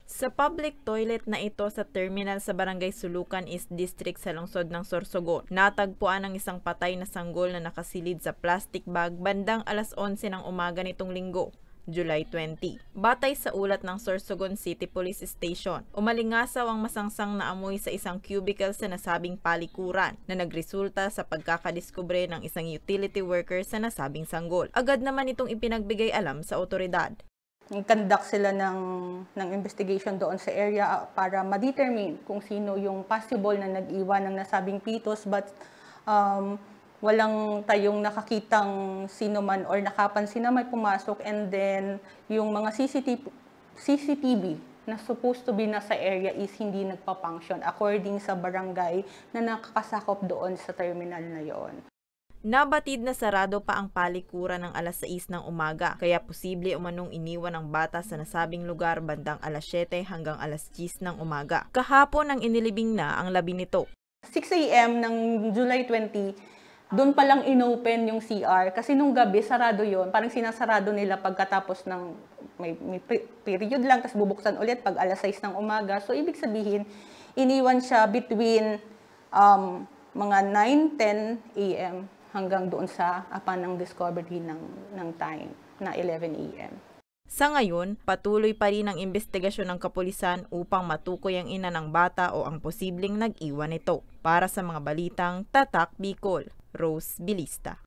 Sa public toilet na ito sa terminal sa Barangay Sulukan East District sa lungsod ng Sorsogon, natagpuan ang isang patay na sanggol na nakasilid sa plastic bag bandang alas 11 ng umaga nitong linggo, July 20. Batay sa ulat ng Sorsogon City Police Station, umalingasaw ang masangsang na amoy sa isang cubicle sa nasabing palikuran na nagresulta sa pagkakadiskubre ng isang utility worker sa nasabing sanggol. Agad naman itong ipinagbigay alam sa otoridad. Conduct sila ng investigation doon sa area para ma-determine kung sino yung possible na nag-iwan ng nasabing fetus, but walang tayong nakakitang sino man or nakapansin na may pumasok, and then yung mga CCTV na supposed to be nasa area is hindi nagpa-function according sa barangay na nakakasakop doon sa terminal na yon. Nabatid na sarado pa ang palikuran ng alas 6 ng umaga, kaya posible umanong iniwan ng bata sa nasabing lugar bandang alas 7 hanggang alas 10 ng umaga. Kahapon ang inilibing na ang labi nito. 6 a.m. ng July 20, doon palang inopen yung CR kasi nung gabi sarado yon, parang sinasarado nila pagkatapos ng may period lang, tapos bubuksan ulit pag alas 6 ng umaga. So ibig sabihin, iniwan siya between mga 9-10 a.m. hanggang doon sa ng discovery ng time na 11 a.m. Sa ngayon, patuloy pa rin ang investigasyon ng kapulisan upang matukoy ang ina ng bata o ang posibleng nag-iwan nito. Para sa mga balitang Tatak Bicol, Rose Bilista.